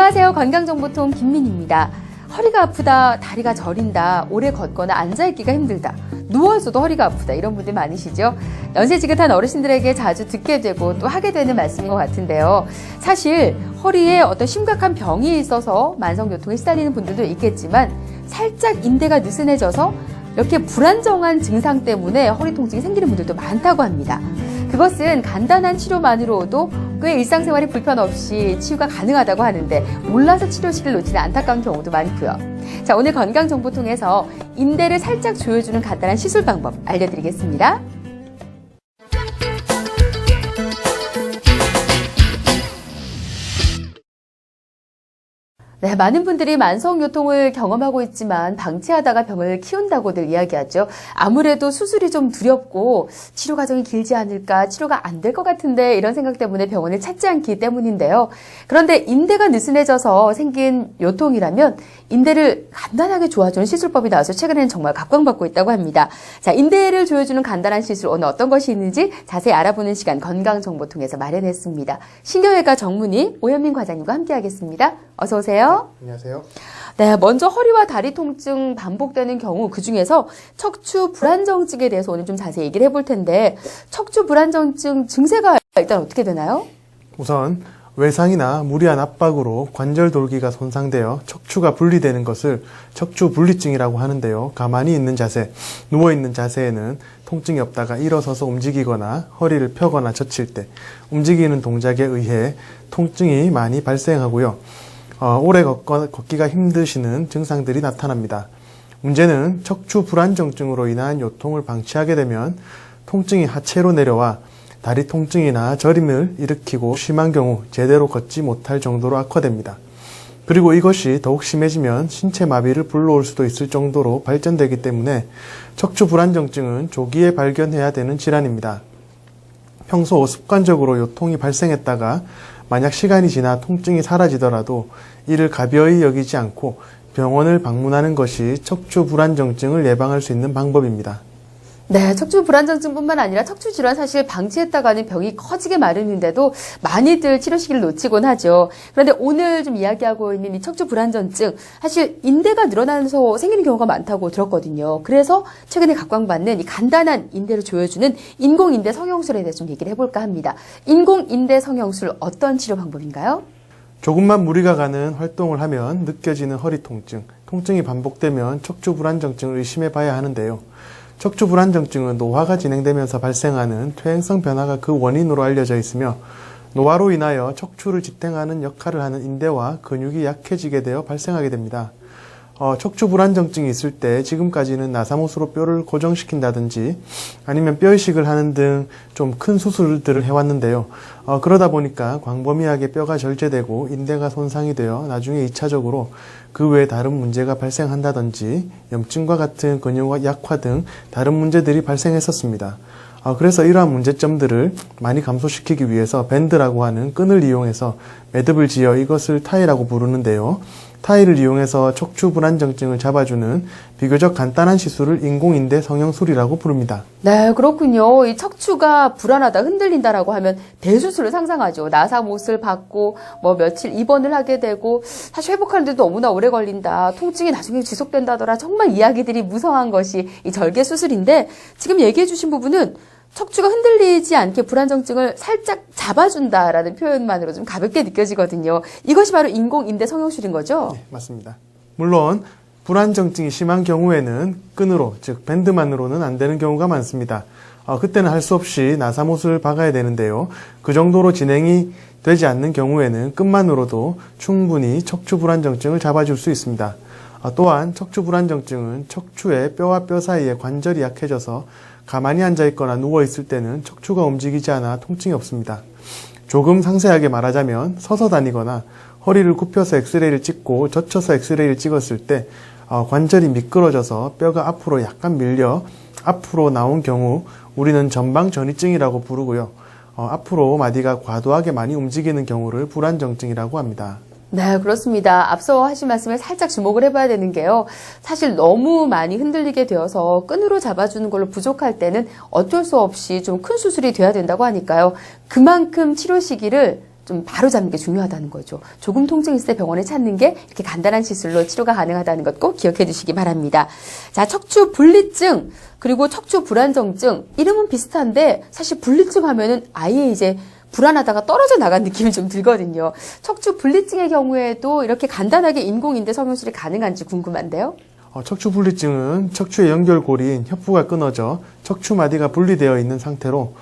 안녕하세요. 건강정보통 김민희입니다. 허리가 아프다, 다리가 저린다, 오래 걷거나 앉아있기가 힘들다, 누워있어도 허리가 아프다, 이런 분들 많으시죠? 연세 지긋한 어르신들에게 자주 듣게 되고 또 하게 되는 말씀인 것 같은데요. 사실 허리에 어떤 심각한 병이 있어서 만성교통에 시달리는 분들도 있겠지만 살짝 인대가 느슨해져서 이렇게 불안정한 증상 때문에 허리 통증이 생기는 분들도 많다고 합니다. 그것은 간단한 치료만으로도 꽤 일상생활에 불편 없이 치유가 가능하다고 하는데 몰라서 치료 시기를 놓치는 안타까운 경우도 많고요. 자, 오늘 건강정보 통해서 인대를 살짝 조여주는 간단한 시술 방법 알려드리겠습니다. 네, 많은 분들이 만성요통을 경험하고 있지만 방치하다가 병을 키운다고들 이야기하죠. 아무래도 수술이 좀 두렵고 치료 과정이 길지 않을까, 치료가 안 될 것 같은데 이런 생각 때문에 병원을 찾지 않기 때문인데요. 그런데 인대가 느슨해져서 생긴 요통이라면 인대를 간단하게 조아주는 시술법이 나와서 최근에는 정말 각광받고 있다고 합니다. 자, 인대를 조여주는 간단한 시술 오늘 어떤 것이 있는지 자세히 알아보는 시간 건강정보통해서 마련했습니다. 신경외과 전문의 오현민 과장님과 함께하겠습니다. 어서 오세요. 안녕하세요. 네, 먼저 허리와 다리 통증 반복되는 경우 그중에서 척추 불안정증에 대해서 오늘 좀 자세히 얘기를 해볼 텐데 척추 불안정증 증세가 일단 어떻게 되나요? 우선 외상이나 무리한 압박으로 관절 돌기가 손상되어 척추가 분리되는 것을 척추 분리증이라고 하는데요. 가만히 있는 자세, 누워있는 자세에는 통증이 없다가 일어서서 움직이거나 허리를 펴거나 젖힐 때 움직이는 동작에 의해 통증이 많이 발생하고요. 오래 걷기가 힘드시는 증상들이 나타납니다. 문제는 척추 불안정증으로 인한 요통을 방치하게 되면 통증이 하체로 내려와 다리 통증이나 저림을 일으키고 심한 경우 제대로 걷지 못할 정도로 악화됩니다. 그리고 이것이 더욱 심해지면 신체 마비를 불러올 수도 있을 정도로 발전되기 때문에 척추 불안정증은 조기에 발견해야 되는 질환입니다. 평소 습관적으로 요통이 발생했다가 만약 시간이 지나 통증이 사라지더라도 이를 가벼이 여기지 않고 병원을 방문하는 것이 척추 불안정증을 예방할 수 있는 방법입니다. 네, 척추 불안정증뿐만 아니라 척추 질환 사실 방치했다가는 병이 커지게 마련인데도 많이들 치료 시기를 놓치곤 하죠. 그런데 오늘 좀 이야기하고 있는 이 척추 불안정증 사실 인대가 늘어나면서 생기는 경우가 많다고 들었거든요. 그래서 최근에 각광받는 이 간단한 인대를 조여주는 인공인대 성형술에 대해서 좀 얘기를 해볼까 합니다. 인공인대 성형술 어떤 치료 방법인가요? 조금만 무리가 가는 활동을 하면 느껴지는 허리 통증, 통증이 반복되면 척추 불안정증을 의심해 봐야 하는데요. 척추 불안정증은 노화가 진행되면서 발생하는 퇴행성 변화가 그 원인으로 알려져 있으며 노화로 인하여 척추를 지탱하는 역할을 하는 인대와 근육이 약해지게 되어 발생하게 됩니다. 척추 불안정증이 있을 때 지금까지는 나사못으로 뼈를 고정시킨다든지 아니면 뼈 이식을 하는 등 좀 큰 수술들을 해왔는데요. 그러다 보니까 광범위하게 뼈가 절제되고 인대가 손상이 되어 나중에 2차적으로 그 외에 다른 문제가 발생한다든지 염증과 같은 근육 약화 등 다른 문제들이 발생했었습니다. 그래서 이러한 문제점들을 많이 감소시키기 위해서 밴드라고 하는 끈을 이용해서 매듭을 지어 이것을 타이라고 부르는데요. 타이를 이용해서 척추 불안정증을 잡아주는 비교적 간단한 시술을 인공인대 성형술이라고 부릅니다. 네, 그렇군요. 이 척추가 불안하다, 흔들린다라고 하면 대수술을 상상하죠. 나사못을 받고 뭐 며칠 입원을 하게 되고 사실 회복하는데도 너무나 오래 걸린다. 통증이 나중에 지속된다더라. 정말 이야기들이 무성한 것이 이 절개 수술인데 지금 얘기해 주신 부분은 척추가 흔들리지 않게 불안정증을 살짝 잡아준다라는 표현만으로 좀 가볍게 느껴지거든요. 이것이 바로 인공인대 성형술인 거죠? 네, 맞습니다. 물론 불안정증이 심한 경우에는 끈으로, 즉 밴드만으로는 안 되는 경우가 많습니다. 그때는 할 수 없이 나사못을 박아야 되는데요. 그 정도로 진행이 되지 않는 경우에는 끈만으로도 충분히 척추 불안정증을 잡아줄 수 있습니다. 또한 척추 불안정증은 척추의 뼈와 뼈 사이에 관절이 약해져서 가만히 앉아있거나 누워있을 때는 척추가 움직이지 않아 통증이 없습니다. 조금 상세하게 말하자면 서서 다니거나 허리를 굽혀서 엑스레이를 찍고 젖혀서 엑스레이를 찍었을 때 관절이 미끄러져서 뼈가 앞으로 약간 밀려 앞으로 나온 경우 우리는 전방전이증이라고 부르고요. 앞으로 마디가 과도하게 많이 움직이는 경우를 불안정증이라고 합니다. 네, 그렇습니다. 앞서 하신 말씀에 살짝 주목을 해봐야 되는 게요. 사실 너무 많이 흔들리게 되어서 끈으로 잡아주는 걸로 부족할 때는 어쩔 수 없이 좀 큰 수술이 돼야 된다고 하니까요. 그만큼 치료 시기를 좀 바로 잡는 게 중요하다는 거죠. 조금 통증이 있을 때 병원에 찾는 게 이렇게 간단한 시술로 치료가 가능하다는 것 꼭 기억해 주시기 바랍니다. 자, 척추 분리증 그리고 척추 불안정증 이름은 비슷한데 사실 불리증 하면은 아예 이제 불안하다가 떨어져 나간 느낌이 좀 들거든요. 척추 분리증의 경우에도 이렇게 간단하게 인공인대 성형술이 가능한지 궁금한데요. 척추 분리증은 척추의 연결고리인 협부가 끊어져 척추 마디가 분리되어 있는 상태로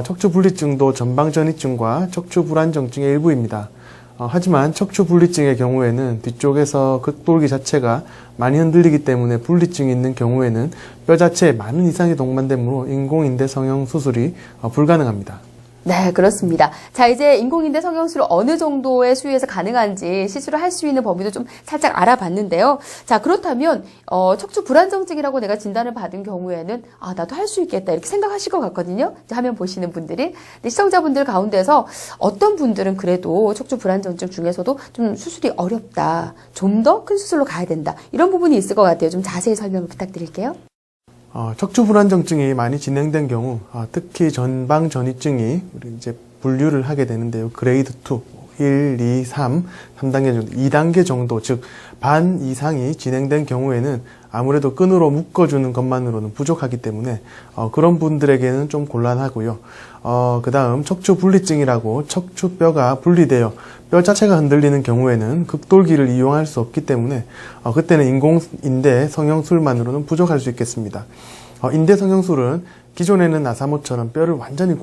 척추 분리증도 전방전이증과 척추 불안정증의 일부입니다. 하지만 척추 분리증의 경우에는 뒤쪽에서 극돌기 자체가 많이 흔들리기 때문에 분리증이 있는 경우에는 뼈 자체에 많은 이상이 동반되므로 인공인대 성형 수술이 불가능합니다. 네, 그렇습니다. 자, 이제 인공인대 성형술을 어느 정도의 수위에서 가능한지 시술을 할 수 있는 범위도 좀 살짝 알아봤는데요. 자, 그렇다면 척추 불안정증이라고 내가 진단을 받은 경우에는 아, 나도 할 수 있겠다 이렇게 생각하실 것 같거든요. 이제 화면 보시는 분들이. 근데 시청자분들 가운데서 어떤 분들은 그래도 척추 불안정증 중에서도 좀 수술이 어렵다, 좀 더 큰 수술로 가야 된다 이런 부분이 있을 것 같아요. 좀 자세히 설명을 부탁드릴게요. 척추 불안정증이 많이 진행된 경우, 특히 전방 전이증이 우리 이제 분류를 하게 되는데요. 그레이드 2, 1, 2, 3, 3단계 정도, 2단계 정도, 즉 반 이상이 진행된 경우에는 아무래도 끈으로 묶어주는 것만으로는 부족하기 때문에 그런 분들에게는 좀 곤란하고요. 그 다음 척추 분리증이라고 척추뼈가 분리되어 뼈 자체가 흔들리는 경우에는 극돌기를 이용할 수 없기 때문에 그때는 인공인대 성형술만으로는 부족할 수 있겠습니다. 인대 성형술은 기존에는 나사모처럼 뼈를 완전히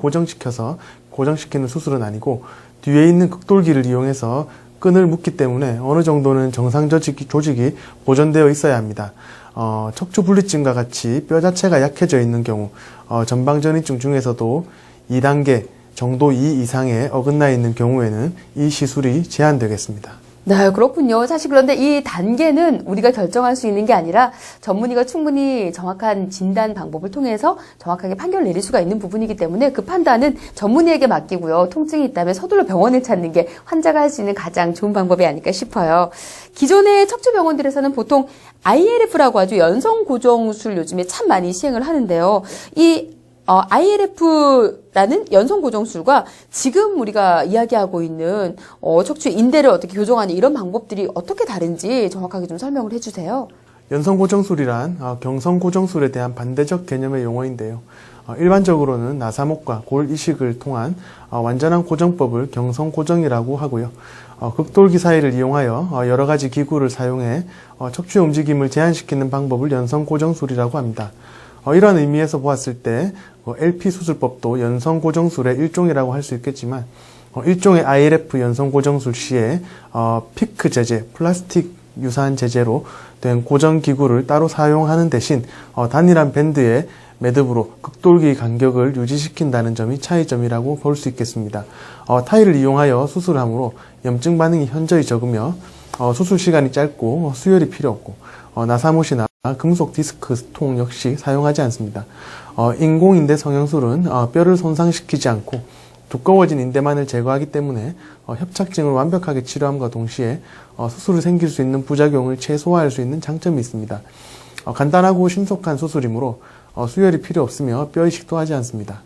고정시키는 수술은 아니고 뒤에 있는 극돌기를 이용해서 끈을 묶기 때문에 어느 정도는 정상 조직이 보존되어 있어야 합니다. 척추 분리증과 같이 뼈 자체가 약해져 있는 경우, 전방전이증 중에서도 2단계 정도 이상에 어긋나 있는 경우에는 이 시술이 제한되겠습니다. 네, 그렇군요. 사실 그런데 이 단계는 우리가 결정할 수 있는 게 아니라 전문의가 충분히 정확한 진단 방법을 통해서 정확하게 판결을 내릴 수가 있는 부분이기 때문에 그 판단은 전문의에게 맡기고요. 통증이 있다면 서둘러 병원을 찾는 게 환자가 할 수 있는 가장 좋은 방법이 아닐까 싶어요. 기존의 척추병원들에서는 보통 ILF라고 하죠. 연성고정술 요즘에 참 많이 시행을 하는데요. 이 ILF라는 연성고정술과 지금 우리가 이야기하고 있는 척추 인대를 어떻게 교정하는 이런 방법들이 어떻게 다른지 정확하게 좀 설명을 해주세요. 연성고정술이란 경성고정술에 대한 반대적 개념의 용어인데요. 일반적으로는 나사목과 골 이식을 통한 완전한 고정법을 경성고정이라고 하고요. 극돌기 사이를 이용하여 여러 가지 기구를 사용해 척추의 움직임을 제한시키는 방법을 연성고정술이라고 합니다. 이런 의미에서 보았을 때 LP 수술법도 연성고정술의 일종이라고 할 수 있겠지만 일종의 ILF 연성고정술 시에 피크 제재, 플라스틱 유사한 제재로 된 고정기구를 따로 사용하는 대신 단일한 밴드의 매듭으로 극돌기 간격을 유지시킨다는 점이 차이점이라고 볼 수 있겠습니다. 타일을 이용하여 수술하므로 염증 반응이 현저히 적으며 수술 시간이 짧고 수혈이 필요 없고 나사못이나 금속 디스크 통 역시 사용하지 않습니다. 인공인대 성형술은 뼈를 손상시키지 않고 두꺼워진 인대만을 제거하기 때문에 협착증을 완벽하게 치료함과 동시에 수술을 생길 수 있는 부작용을 최소화할 수 있는 장점이 있습니다. 간단하고 신속한 수술이므로 수혈이 필요 없으며 뼈 이식도 하지 않습니다.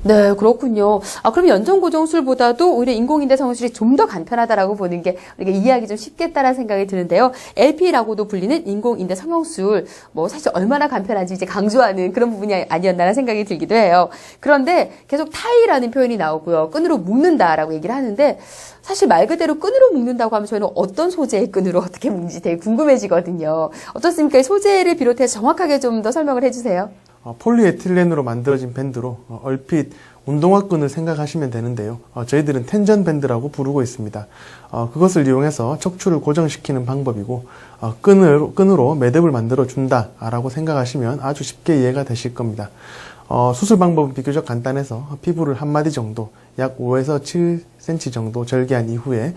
네, 그렇군요. 그럼 연성고정술보다도 오히려 인공인대 성형술이 좀 더 간편하다라고 보는 게 우리가 이해하기 좀 쉽겠다라는 생각이 드는데요. LP라고도 불리는 인공인대 성형술, 사실 얼마나 간편한지 이제 강조하는 그런 부분이 아니었나라는 생각이 들기도 해요. 그런데 계속 타이라는 표현이 나오고요. 끈으로 묶는다라고 얘기를 하는데 사실 말 그대로 끈으로 묶는다고 하면 저희는 어떤 소재의 끈으로 어떻게 묶는지 되게 궁금해지거든요. 어떻습니까? 이 소재를 비롯해서 정확하게 좀 더 설명을 해주세요. 폴리에틸렌으로 만들어진 밴드로 얼핏 운동화끈을 생각하시면 되는데요. 저희들은 텐전 밴드라고 부르고 있습니다. 그것을 이용해서 척추를 고정시키는 방법이고 끈으로 매듭을 만들어 준다라고 생각하시면 아주 쉽게 이해가 되실 겁니다. 수술 방법은 비교적 간단해서 피부를 한 마디 정도, 약 5에서 7cm 정도 절개한 이후에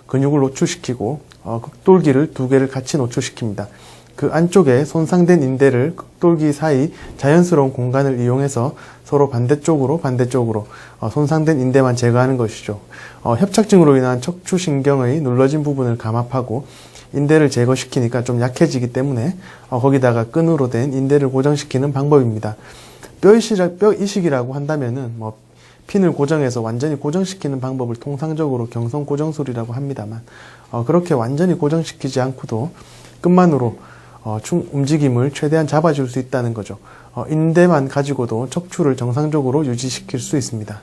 근육을 노출시키고 극돌기를 2개를 같이 노출시킵니다. 그 안쪽에 손상된 인대를 극돌기 사이 자연스러운 공간을 이용해서 서로 반대쪽으로 손상된 인대만 제거하는 것이죠. 협착증으로 인한 척추신경의 눌러진 부분을 감압하고 인대를 제거시키니까 좀 약해지기 때문에 거기다가 끈으로 된 인대를 고정시키는 방법입니다. 뼈 이식이라고 한다면은 핀을 고정해서 완전히 고정시키는 방법을 통상적으로 경성 고정술이라고 합니다만 그렇게 완전히 고정시키지 않고도 끝만으로 움직임을 최대한 잡아줄 수 있다는 거죠. 인대만 가지고도 척추를 정상적으로 유지시킬 수 있습니다.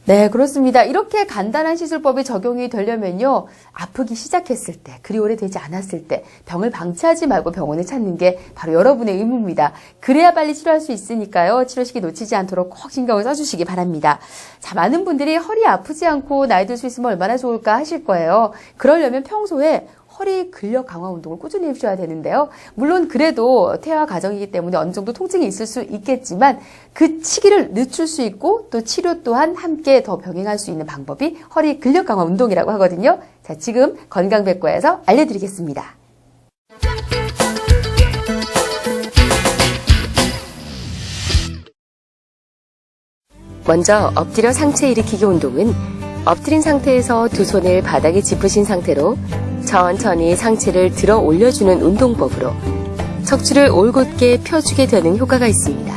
네, 그렇습니다. 이렇게 간단한 시술법이 적용이 되려면요, 아프기 시작했을 때, 그리 오래되지 않았을 때 병을 방치하지 말고 병원을 찾는 게 바로 여러분의 의무입니다. 그래야 빨리 치료할 수 있으니까요, 치료 시기 놓치지 않도록 꼭 신경을 써주시기 바랍니다. 자, 많은 분들이 허리 아프지 않고 나이 들 수 있으면 얼마나 좋을까 하실 거예요. 그러려면 평소에 허리 근력 강화 운동을 꾸준히 해주셔야 되는데요. 물론 그래도 태아 과정이기 때문에 어느 정도 통증이 있을 수 있겠지만 그 시기를 늦출 수 있고 또 치료 또한 함께 더 병행할 수 있는 방법이 허리 근력 강화 운동이라고 하거든요. 자, 지금 건강백과에서 알려드리겠습니다. 먼저 엎드려 상체 일으키기 운동은 엎드린 상태에서 두 손을 바닥에 짚으신 상태로 천천히 상체를 들어 올려주는 운동법으로 척추를 올곧게 펴주게 되는 효과가 있습니다.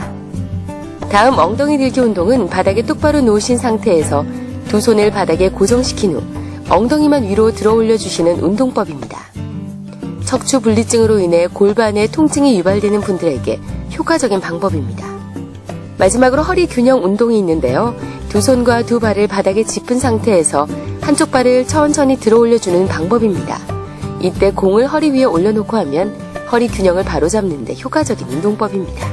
다음 엉덩이 들기 운동은 바닥에 똑바로 놓으신 상태에서 두 손을 바닥에 고정시킨 후 엉덩이만 위로 들어 올려주시는 운동법입니다. 척추 분리증으로 인해 골반에 통증이 유발되는 분들에게 효과적인 방법입니다. 마지막으로 허리 균형 운동이 있는데요. 두 손과 두 발을 바닥에 짚은 상태에서 한쪽 발을 천천히 들어 올려주는 방법입니다. 이때 공을 허리 위에 올려놓고 하면 허리 균형을 바로잡는 데 효과적인 운동법입니다.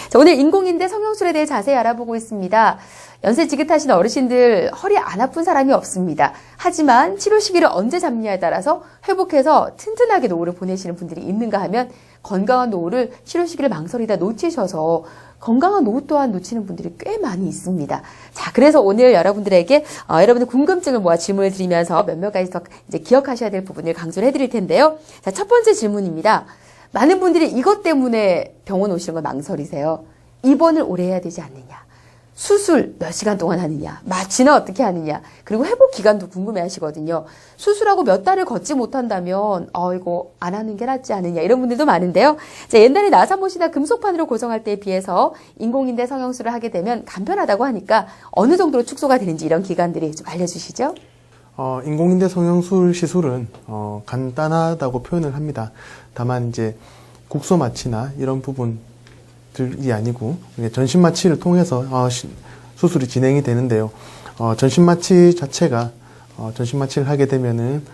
자, 오늘 인공인대 성형술에 대해 자세히 알아보고 있습니다. 연세 지긋하신 어르신들 허리 안 아픈 사람이 없습니다. 하지만 치료 시기를 언제 잡느냐에 따라서 회복해서 튼튼하게 노후를 보내시는 분들이 있는가 하면 건강한 노후를 치료 시기를 망설이다 놓치셔서 건강한 노후 또한 놓치는 분들이 꽤 많이 있습니다. 자, 그래서 오늘 여러분들에게 여러분의 궁금증을 모아 질문을 드리면서 몇몇 가지 더 이제 기억하셔야 될 부분을 강조를 해드릴 텐데요. 자, 첫 번째 질문입니다. 많은 분들이 이것 때문에 병원 오시는 걸 망설이세요. 입원을 오래 해야 되지 않느냐. 수술 몇 시간 동안 하느냐, 마취는 어떻게 하느냐, 그리고 회복 기간도 궁금해 하시거든요. 수술하고 몇 달을 걷지 못한다면 이거 안 하는 게 낫지 않느냐 이런 분들도 많은데요. 자, 옛날에 나사못이나 금속판으로 고정할 때에 비해서 인공인대 성형술을 하게 되면 간편하다고 하니까 어느 정도로 축소가 되는지 이런 기간들이 좀 알려주시죠. 인공인대 성형술 시술은 간단하다고 표현을 합니다. 다만 이제 국소 마취나 이런 부분들이 아니고 전신 마취를 통해서 수술이 진행이 되는데요. 전신 마취 자체가 전신 마취를 하게 되면은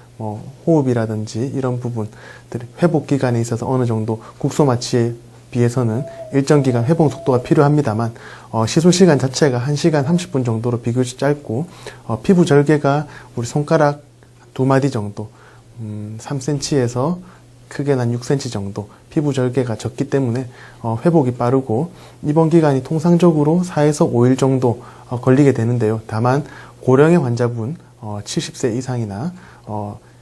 호흡이라든지 이런 부분들 회복 기간에 있어서 어느 정도 국소 마취에 비해서는 일정 기간 회복 속도가 필요합니다만 시술 시간 자체가 1시간 30분 정도로 비교적 짧고 피부 절개가 우리 손가락 2마디 정도 3cm에서 크게는 한 6cm 정도 피부 절개가 적기 때문에 회복이 빠르고 입원 기간이 통상적으로 4에서 5일 정도 걸리게 되는데요. 다만 고령의 환자분 70세 이상이나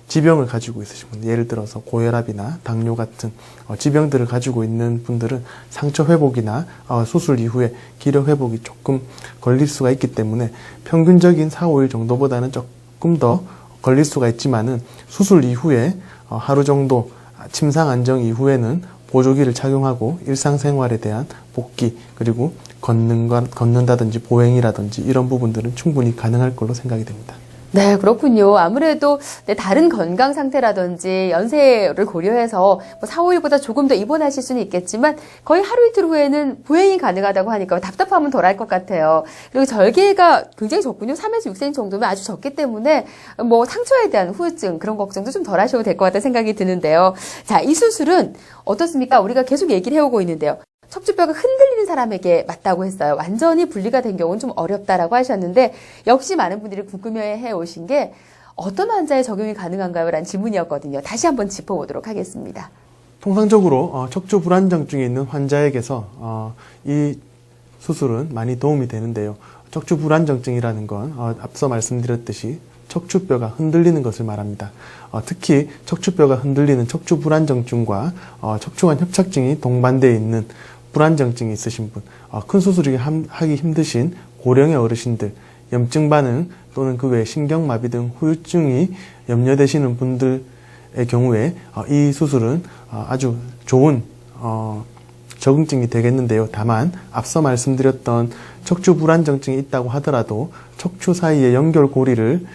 지병을 가지고 있으신 분, 예를 들어서 고혈압이나 당뇨 같은 지병들을 가지고 있는 분들은 상처 회복이나 수술 이후에 기력 회복이 조금 걸릴 수가 있기 때문에 평균적인 4, 5일 정도보다는 조금 더 걸릴 수가 있지만은 수술 이후에 하루 정도 침상 안정 이후에는 보조기를 착용하고 일상생활에 대한 복귀 그리고 걷는다든지 보행이라든지 이런 부분들은 충분히 가능할 걸로 생각이 됩니다. 네, 그렇군요. 아무래도 다른 건강 상태라든지 연세를 고려해서 4, 5일보다 조금 더 입원하실 수는 있겠지만 거의 하루 이틀 후에는 보행이 가능하다고 하니까 답답함은 덜할 것 같아요. 그리고 절개가 굉장히 적군요. 3에서 6cm 정도면 아주 적기 때문에 상처에 대한 후유증 그런 걱정도 좀 덜 하셔도 될 것 같다는 생각이 드는데요. 자, 이 수술은 어떻습니까? 우리가 계속 얘기를 해오고 있는데요. 척추뼈가 흔들리는 사람에게 맞다고 했어요. 완전히 분리가 된 경우는 좀 어렵다라고 하셨는데 역시 많은 분들이 궁금해해 오신 게 어떤 환자에 적용이 가능한가요? 라는 질문이었거든요. 다시 한번 짚어보도록 하겠습니다. 통상적으로 척추 불안정증이 있는 환자에게서 이 수술은 많이 도움이 되는데요. 척추 불안정증이라는 건 앞서 말씀드렸듯이 척추뼈가 흔들리는 것을 말합니다. 특히 척추뼈가 흔들리는 척추 불안정증과 척추관 협착증이 동반되어 있는 불안정증이 있으신 분, 큰 수술이 하기 힘드신 고령의 어르신들, 염증 반응 또는 그 외 신경마비 등 후유증이 염려되시는 분들의 경우에 이 수술은 아주 좋은 적응증이 되겠는데요. 다만 앞서 말씀드렸던 척추 불안정증이 있다고 하더라도 척추 사이의 연결고리를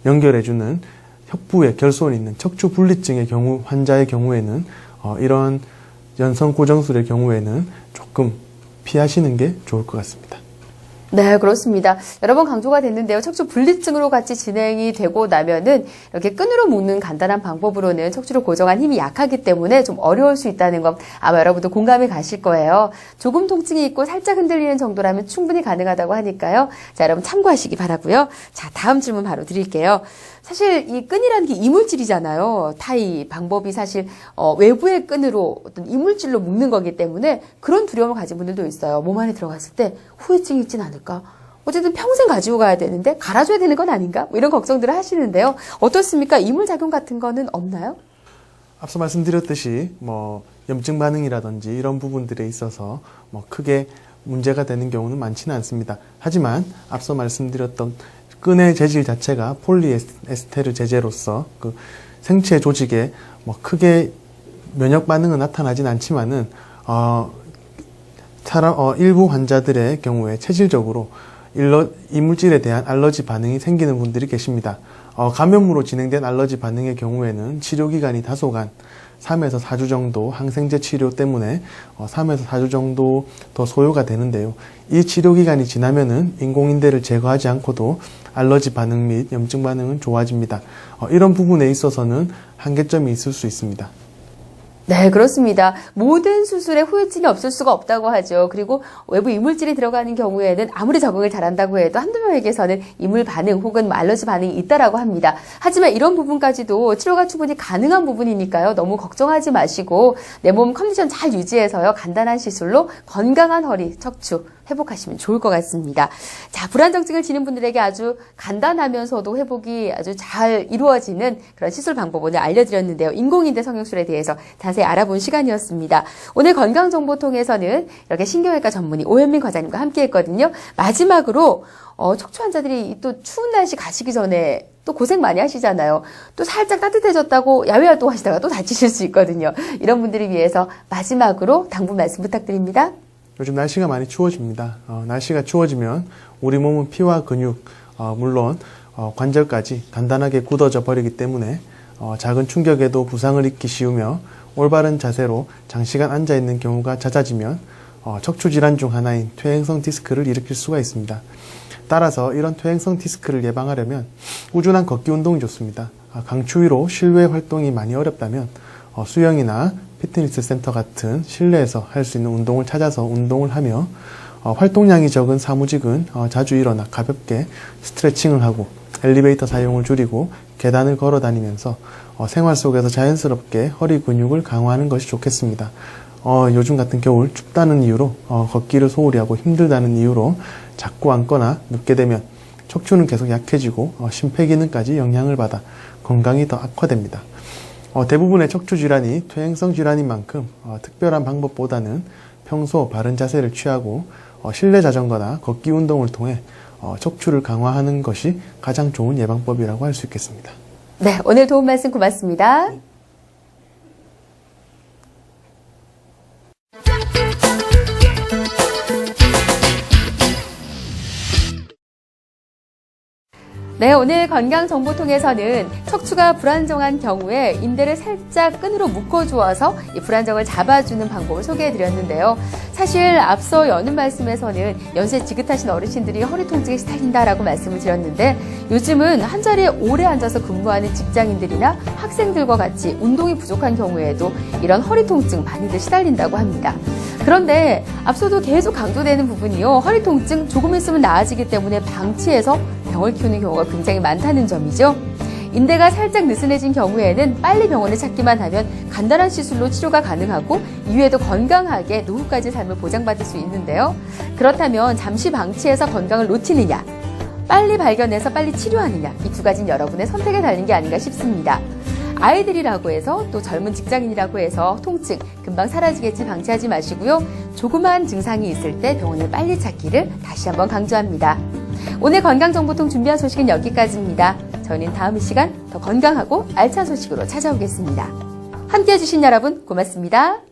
연결해주는 협부에 결손이 있는 척추 분리증의 경우 환자의 경우에는 이런 연성 고정술의 경우에는 조금 피하시는 게 좋을 것 같습니다. 네, 그렇습니다. 여러 번 강조가 됐는데요. 척추 분리증으로 같이 진행이 되고 나면은 이렇게 끈으로 묶는 간단한 방법으로는 척추를 고정한 힘이 약하기 때문에 좀 어려울 수 있다는 건 아마 여러분도 공감이 가실 거예요. 조금 통증이 있고 살짝 흔들리는 정도라면 충분히 가능하다고 하니까요. 자, 여러분 참고하시기 바라고요. 자, 다음 질문 바로 드릴게요. 사실 이 끈이라는 게 이물질이잖아요. 타이 방법이 사실 외부의 끈으로 어떤 이물질로 묶는 거기 때문에 그런 두려움을 가진 분들도 있어요. 몸 안에 들어갔을 때 후유증이 있진 않을까? 어쨌든 평생 가지고 가야 되는데 갈아줘야 되는 건 아닌가? 뭐 이런 걱정들을 하시는데요. 어떻습니까? 이물작용 같은 거는 없나요? 앞서 말씀드렸듯이 염증 반응이라든지 이런 부분들에 있어서 크게 문제가 되는 경우는 많지는 않습니다. 하지만 앞서 말씀드렸던 끈의 재질 자체가 폴리에스테르 제제로서 그 생체 조직에 크게 면역 반응은 나타나진 않지만은 일부 환자들의 경우에 체질적으로 이물질에 대한 알러지 반응이 생기는 분들이 계십니다. 감염으로 진행된 알러지 반응의 경우에는 치료기간이 다소간 3에서 4주 정도 항생제 치료 때문에 3에서 4주 정도 더 소요가 되는데요. 이 치료기간이 지나면은 인공인대를 제거하지 않고도 알러지 반응 및 염증 반응은 좋아집니다. 이런 부분에 있어서는 한계점이 있을 수 있습니다. 네, 그렇습니다. 모든 수술에 후유증이 없을 수가 없다고 하죠. 그리고 외부 이물질이 들어가는 경우에는 아무리 적응을 잘한다고 해도 한두 명에게서는 이물 반응 혹은 알러지 반응이 있다라고 합니다. 하지만 이런 부분까지도 치료가 충분히 가능한 부분이니까요. 너무 걱정하지 마시고 내 몸 컨디션 잘 유지해서요. 간단한 시술로 건강한 허리, 척추 회복하시면 좋을 것 같습니다. 자, 불안정증을 지닌 분들에게 아주 간단하면서도 회복이 아주 잘 이루어지는 그런 시술 방법 오늘 알려드렸는데요. 인공인대 성형술에 대해서 자세히 알아본 시간이었습니다. 오늘 건강정보통에서는 이렇게 신경외과 전문의 오현민 과장님과 함께 했거든요. 마지막으로 척추 환자들이 또 추운 날씨 가시기 전에 또 고생 많이 하시잖아요. 또 살짝 따뜻해졌다고 야외 활동하시다가 또 다치실 수 있거든요. 이런 분들을 위해서 마지막으로 당부 말씀 부탁드립니다. 요즘 날씨가 많이 추워집니다. 날씨가 추워지면 우리 몸은 피와 근육, 물론 관절까지 단단하게 굳어져 버리기 때문에 작은 충격에도 부상을 입기 쉬우며 올바른 자세로 장시간 앉아있는 경우가 잦아지면 척추 질환 중 하나인 퇴행성 디스크를 일으킬 수가 있습니다. 따라서 이런 퇴행성 디스크를 예방하려면 꾸준한 걷기 운동이 좋습니다. 강추위로 실외 활동이 많이 어렵다면 수영이나 피트니스 센터 같은 실내에서 할 수 있는 운동을 찾아서 운동을 하며 활동량이 적은 사무직은 자주 일어나 가볍게 스트레칭을 하고 엘리베이터 사용을 줄이고 계단을 걸어 다니면서 생활 속에서 자연스럽게 허리 근육을 강화하는 것이 좋겠습니다. 요즘 같은 겨울 춥다는 이유로 걷기를 소홀히 하고 힘들다는 이유로 자꾸 앉거나 눕게 되면 척추는 계속 약해지고 심폐기능까지 영향을 받아 건강이 더 악화됩니다. 대부분의 척추 질환이 퇴행성 질환인 만큼 특별한 방법보다는 평소 바른 자세를 취하고 실내 자전거나 걷기 운동을 통해 척추를 강화하는 것이 가장 좋은 예방법이라고 할 수 있겠습니다. 네, 오늘 도움 말씀 고맙습니다. 네, 오늘 건강정보통에서는 척추가 불안정한 경우에 인대를 살짝 끈으로 묶어주어서 이 불안정을 잡아주는 방법을 소개해드렸는데요. 사실 앞서 여는 말씀에서는 연세 지긋하신 어르신들이 허리 통증에 시달린다라고 말씀을 드렸는데 요즘은 한자리에 오래 앉아서 근무하는 직장인들이나 학생들과 같이 운동이 부족한 경우에도 이런 허리 통증 많이들 시달린다고 합니다. 그런데 앞서도 계속 강조되는 부분이요. 허리 통증 조금 있으면 나아지기 때문에 방치해서 병을 키우는 경우가 굉장히 많다는 점이죠. 인대가 살짝 느슨해진 경우에는 빨리 병원을 찾기만 하면 간단한 시술로 치료가 가능하고 이후에도 건강하게 노후까지 삶을 보장받을 수 있는데요. 그렇다면 잠시 방치해서 건강을 놓치느냐, 빨리 발견해서 빨리 치료하느냐, 이 두 가지는 여러분의 선택에 달린 게 아닌가 싶습니다. 아이들이라고 해서 또 젊은 직장인이라고 해서 통증 금방 사라지겠지 방치하지 마시고요. 조그만 증상이 있을 때 병원을 빨리 찾기를 다시 한번 강조합니다. 오늘 건강정보통 준비한 소식은 여기까지입니다. 저희는 다음 시간 더 건강하고 알찬 소식으로 찾아오겠습니다. 함께해 주신 여러분 고맙습니다.